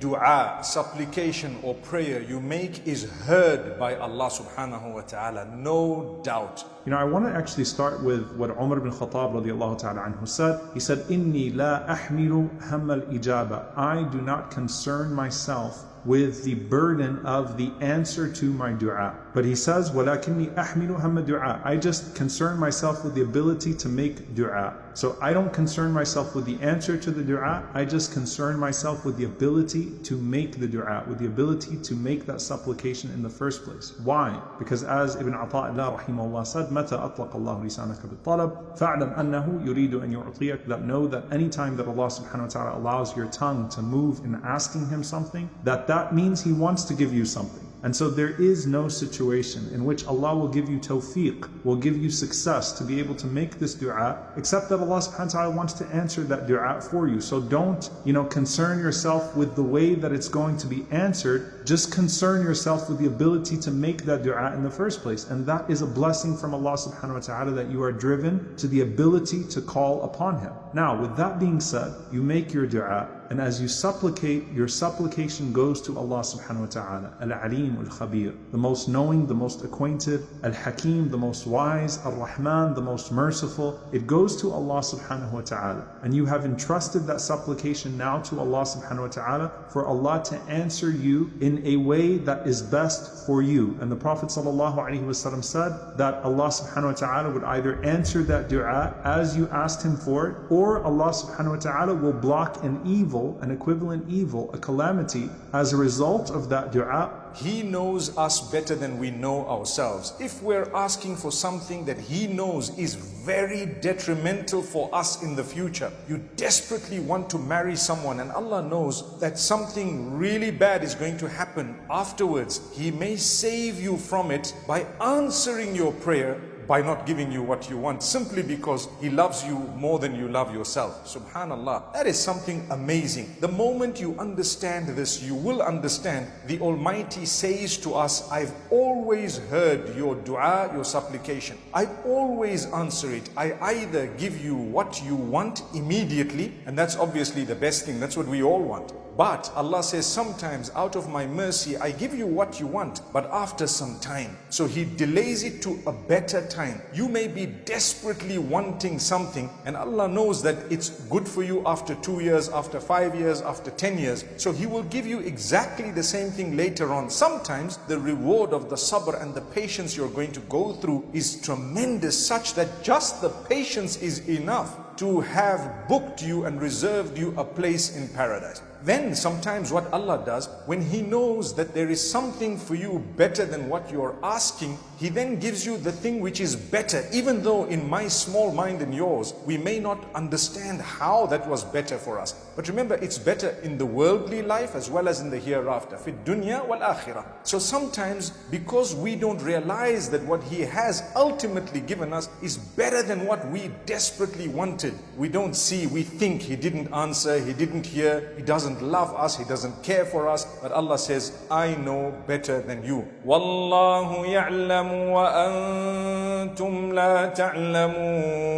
dua, supplication or prayer you make is heard by Allah subhanahu wa ta'ala, no doubt. I want to actually start with what Umar ibn Khattab radiallahu ta'ala anhu said. He said, "Inni la ahmilu hammal ijaba." I do not concern myself with the burden of the answer to my dua. But he says, وَلَكِنِّي أَحْمِلُ هَمَّ دُعَاء. I just concern myself with the ability to make dua. So I don't concern myself with the answer to the dua, I just concern myself with the ability to make the dua, with the ability to make that supplication in the first place. Why? Because as Ibn Ata'illah rahimahullah said, مَتَى أَطْلَقَ اللَّهُ لِسَانَكَ بِالطَّلَبِ فَاعْلَمْ أَنَّهُ يُرِيدُ أَنْ يُعْطِيَكَ. That know that any time that Allah subhanahu wa ta'ala allows your tongue to move in asking Him something, that means He wants to give you something. And so there is no situation in which Allah will give you tawfiq, will give you success to be able to make this dua, except that Allah subhanahu wa ta'ala wants to answer that dua for you. So don't, concern yourself with the way that it's going to be answered. Just concern yourself with the ability to make that dua in the first place. And that is a blessing from Allah subhanahu wa ta'ala, that you are driven to the ability to call upon Him. Now, with that being said, you make your dua, and as you supplicate, your supplication goes to Allah subhanahu wa ta'ala, Al-Alim Al-Khabir, the most knowing, the most acquainted, Al-Hakim, the most wise, Ar-Rahman, the most merciful. It goes to Allah subhanahu wa ta'ala. And you have entrusted that supplication now to Allah subhanahu wa ta'ala, for Allah to answer you in a way that is best for you. And the Prophet sallallahu alaihi wasallam said that Allah subhanahu wa ta'ala would either answer that dua as you asked Him for it, or Allah subhanahu wa ta'ala will block an evil, an equivalent evil, a calamity, as a result of that dua. He knows us better than we know ourselves. If we're asking for something that He knows is very detrimental for us in the future, you desperately want to marry someone and Allah knows that something really bad is going to happen afterwards, He may save you from it by answering your prayer, by not giving you what you want, simply because He loves you more than you love yourself. Subhanallah, that is something amazing. The moment you understand this, you will understand the Almighty says to us, I've always heard your dua, your supplication. I always answer it. I either give you what you want immediately, and that's obviously the best thing, that's what we all want. But Allah says, sometimes out of my mercy, I give you what you want, but after some time. So He delays it to a better time. You may be desperately wanting something, and Allah knows that it's good for you after 2 years, after 5 years, after 10 years. So He will give you exactly the same thing later on. Sometimes the reward of the sabr and the patience you're going to go through is tremendous, such that just the patience is enough to have booked you and reserved you a place in paradise. Then sometimes what Allah does, when He knows that there is something for you better than what you're asking, He then gives you the thing which is better, even though in my small mind and yours, we may not understand how that was better for us. But remember, it's better in the worldly life as well as in the hereafter. Fi dunya wal akhirah. So sometimes, because we don't realize that what He has ultimately given us is better than what we desperately wanted, we don't see, we think He didn't answer, He didn't hear, He doesn't love us, He doesn't care for us. But Allah says, I know better than you. Wallahu ya'lamu wa antum la ta'lamun.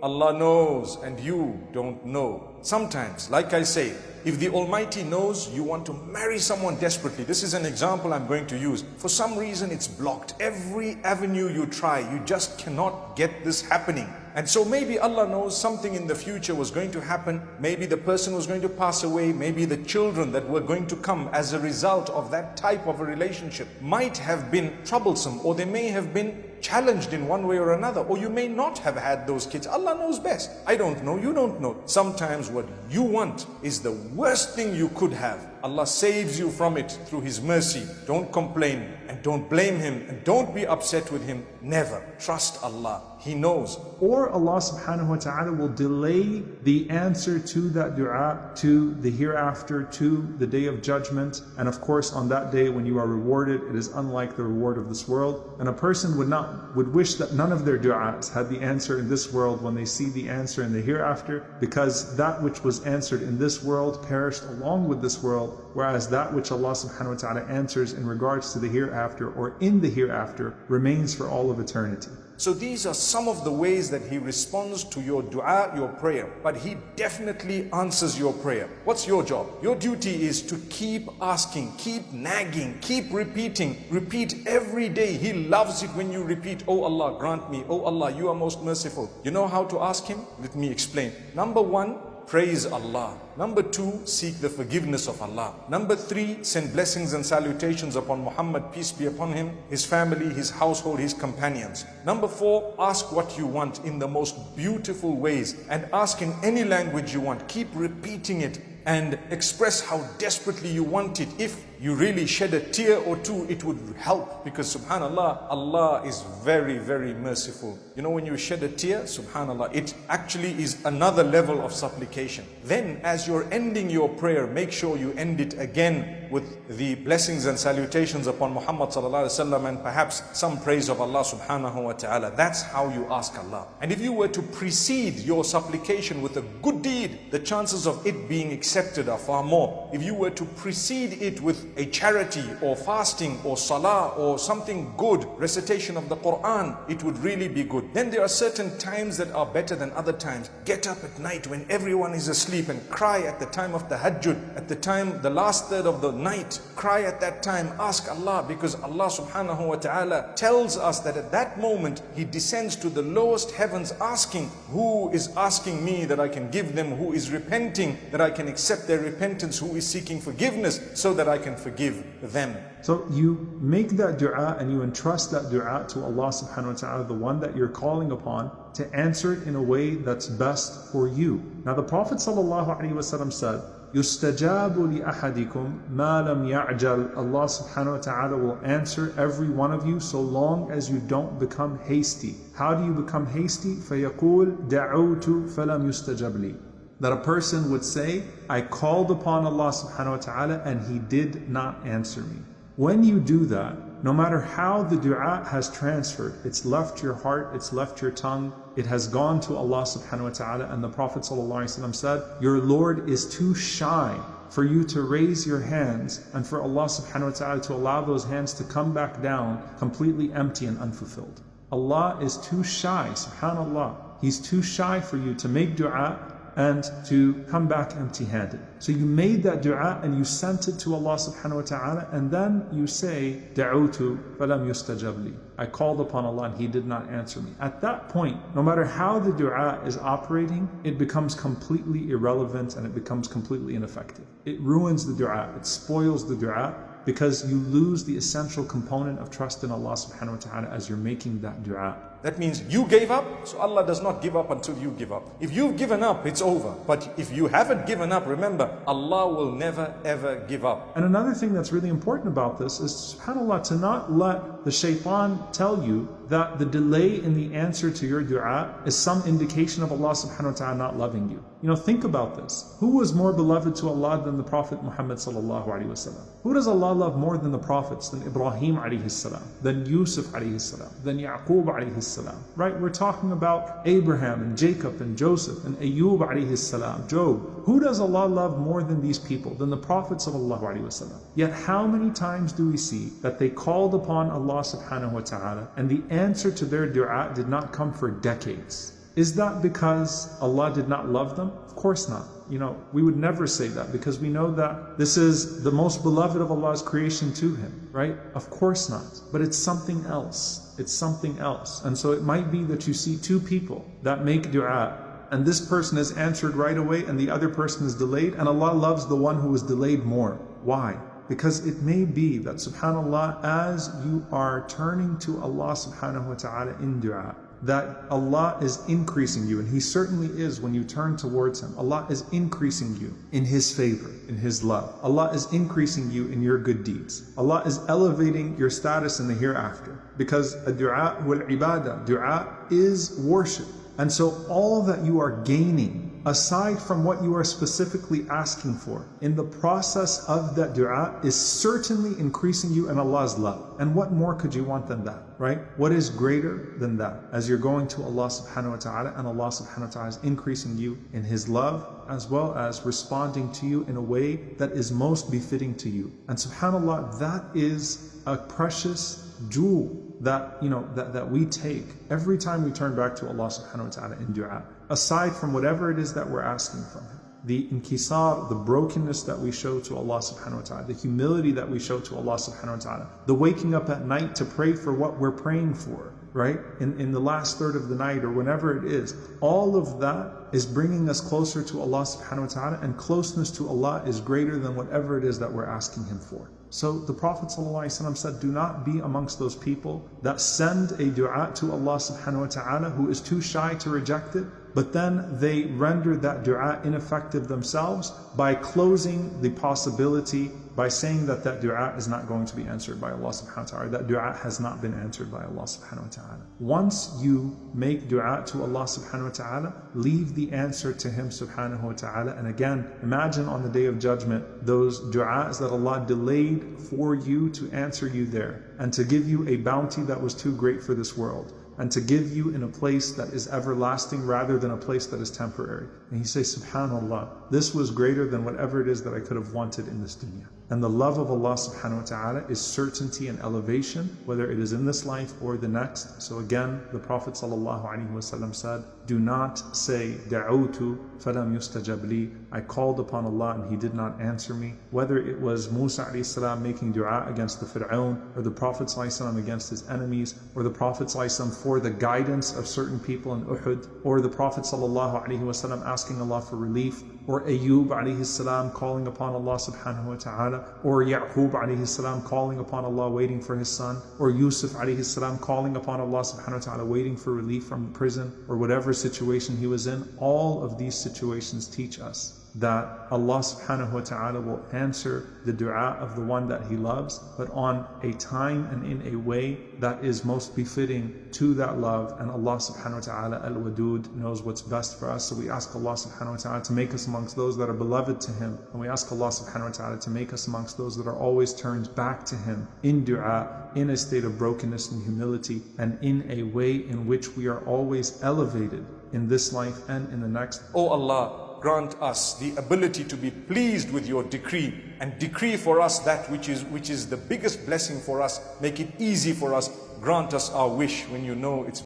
Allah knows and you don't know. Sometimes, like I say, if the Almighty knows you want to marry someone desperately, this is an example I'm going to use. For some reason it's blocked. Every avenue you try, you just cannot get this happening. And so maybe Allah knows something in the future was going to happen. Maybe the person was going to pass away. Maybe the children that were going to come as a result of that type of a relationship might have been troublesome, or they may have been challenged in one way or another, or you may not have had those kids. Allah knows best. I don't know, you don't know. Sometimes what you want is the worst thing you could have. Allah saves you from it through His mercy. Don't complain and don't blame Him and don't be upset with Him. Never. Trust Allah. He knows. Or Allah subhanahu wa ta'ala will delay the answer to that dua to the hereafter, to the day of judgment. And of course, on that day when you are rewarded, it is unlike the reward of this world. And a person would wish that none of their du'as had the answer in this world when they see the answer in the hereafter, because that which was answered in this world perished along with this world, whereas that which Allah subhanahu wa ta'ala answers in regards to the hereafter or in the hereafter remains for all of eternity. So these are some of the ways that He responds to your dua, your prayer. But He definitely answers your prayer. What's your job? Your duty is to keep asking, keep nagging, keep repeating. Repeat every day. He loves it when you repeat, "Oh Allah, grant me. Oh Allah, you are most merciful." You know how to ask Him? Let me explain. Number one, praise Allah. Number two, seek the forgiveness of Allah. Number three, send blessings and salutations upon Muhammad, peace be upon him, his family, his household, his companions. Number four, ask what you want in the most beautiful ways, and ask in any language you want. Keep repeating it and express how desperately you want it. If you really shed a tear or two, it would help, because subhanallah, Allah is very, very merciful. You know, when you shed a tear, subhanallah, it actually is another level of supplication. Then as you're ending your prayer, make sure you end it again with the blessings and salutations upon Muhammad sallallahu alaihi wasallam, and perhaps some praise of Allah subhanahu wa ta'ala. That's how you ask Allah. And if you were to precede your supplication with a good deed, the chances of it being accepted are far more. If you were to precede it with a charity or fasting or salah or something good, recitation of the Quran, it would really be good. Then there are certain times that are better than other times. Get up at night when everyone is asleep and cry at the time of tahajjud, at the time, the last third of the night. Cry at that time, ask Allah, because Allah subhanahu wa ta'ala tells us that at that moment He descends to the lowest heavens asking, who is asking me that I can give them, who is repenting that I can accept their repentance, who is seeking forgiveness so that I can forgive them. So you make that dua and you entrust that dua to Allah subhanahu wa ta'ala, the one that you're calling upon, to answer it in a way that's best for you. Now the Prophet sallallahu alaihi wasallam said, يُسْتَجَابُ لِأَحَدِكُمْ مَا لَمْ يَعْجَلْ. Allah subhanahu wa ta'ala will answer every one of you so long as you don't become hasty. How do you become hasty? فَيَقُولْ دَعَوْتُ فَلَمْ يُسْتَجَبْ لِي. That a person would say, I called upon Allah subhanahu wa ta'ala and He did not answer me. When you do that, no matter how the dua has transferred, it's left your heart, it's left your tongue, it has gone to Allah subhanahu wa ta'ala, and the Prophet sallallahu alaihi wasallam said, your Lord is too shy for you to raise your hands and for Allah subhanahu wa ta'ala to allow those hands to come back down completely empty and unfulfilled. Allah is too shy, subhanallah. He's too shy for you to make dua and to come back empty-handed. So you made that dua and you sent it to Allah subhanahu wa ta'ala, and then you say, دَعُوتُ فَلَمْ يُسْتَجَبْ لِي. I called upon Allah and He did not answer me. At that point, no matter how the dua is operating, it becomes completely irrelevant and it becomes completely ineffective. It ruins the dua, it spoils the dua, because you lose the essential component of trust in Allah subhanahu wa ta'ala as you're making that dua. That means you gave up, so Allah does not give up until you give up. If you've given up, it's over. But if you haven't given up, remember, Allah will never ever give up. And another thing that's really important about this is, subhanAllah, to not let the shaitan tell you that the delay in the answer to your dua is some indication of Allah subhanahu wa ta'ala not loving you. You know, think about this. Who was more beloved to Allah than the Prophet Muhammad sallallahu alaihi wasallam? Who does Allah love more than the prophets, than Ibrahim alayhi salam, than Yusuf alayhi salam, than Yaqub alayhi salam? Right? We're talking about Abraham and Jacob and Joseph and Ayyub alayhi salam, Job. Who does Allah love more than these people, than the prophets sallallahu alaihi wasallam? Yet how many times do we see that they called upon Allah subhanahu wa ta'ala and the answer to their dua did not come for decades? Is that because Allah did not love them? Of course not. You know, we would never say that, because we know that this is the most beloved of Allah's creation to Him, right? Of course not. But it's something else. It's something else. And so it might be that you see two people that make dua, and this person is answered right away and the other person is delayed, and Allah loves the one who is delayed more. Why? Because it may be that, subhanAllah, as you are turning to Allah subhanahu wa ta'ala in dua, that Allah is increasing you, and He certainly is when you turn towards Him. Allah is increasing you in His favor, in His love. Allah is increasing you in your good deeds. Allah is elevating your status in the hereafter, because a dua wal ibadah, dua is worship. And so all that you are gaining, aside from what you are specifically asking for, in the process of that dua is certainly increasing you in Allah's love. And what more could you want than that, right? What is greater than that? As you're going to Allah subhanahu wa ta'ala, and Allah subhanahu wa ta'ala is increasing you in His love, as well as responding to you in a way that is most befitting to you. And subhanAllah, that is a precious jewel that that we take every time we turn back to Allah subhanahu wa ta'ala in dua, aside from whatever it is that we're asking from Him. The inkisar, the brokenness that we show to Allah subhanahu wa ta'ala, the humility that we show to Allah subhanahu wa ta'ala, the waking up at night to pray for what we're praying for, right? In the last third of the night or whenever it is, all of that is bringing us closer to Allah subhanahu wa ta'ala, and closeness to Allah is greater than whatever it is that we're asking Him for. So the Prophet ﷺ said, do not be amongst those people that send a dua to Allah subhanahu wa ta'ala who is too shy to reject it, but then they render that dua ineffective themselves by closing the possibility, by saying that that dua is not going to be answered by Allah subhanahu wa ta'ala, that dua has not been answered by Allah subhanahu wa ta'ala. Once you make dua to Allah subhanahu wa ta'ala, leave the answer to Him subhanahu wa ta'ala. And again, imagine on the Day of Judgment, those du'as that Allah delayed for you to answer you there, and to give you a bounty that was too great for this world, and to give you in a place that is everlasting rather than a place that is temporary. And He says, subhanallah, this was greater than whatever it is that I could have wanted in this dunya. And the love of Allah subhanahu wa ta'ala is certainty and elevation, whether it is in this life or the next. So again, the Prophet sallallahu alaihi wasallam said, do not say, da'utu falam yustajab li, I called upon Allah and He did not answer me. Whether it was Musa alayhi salam making dua against the Fir'aun, or the Prophet sallallahu alaihi wasallam against his enemies, or the Prophet sallallahu alaihi wasallam for the guidance of certain people in Uhud, or the Prophet sallallahu alaihi wasallam asking Allah for relief, or Ayyub alayhi salam calling upon Allah subhanahu wa ta'ala, or Ya'qub alayhi salam calling upon Allah waiting for his son, or Yusuf alayhi salam calling upon Allah subhanahu wa ta'ala waiting for relief from prison, or whatever situation he was in. All of these situations teach us that Allah subhanahu wa ta'ala will answer the dua of the one that He loves, but on a time and in a way that is most befitting to that love. And Allah subhanahu wa ta'ala al-Wadud knows what's best for us. So we ask Allah subhanahu wa ta'ala to make us amongst those that are beloved to Him, and we ask Allah subhanahu wa ta'ala to make us amongst those that are always turned back to Him in dua, in a state of brokenness and humility, and in a way in which we are always elevated in this life and in the next. O Allah, grant us the ability to be pleased with Your decree, and decree for us that which is the biggest blessing for us. Make it easy for us. Grant us our wish when You know it's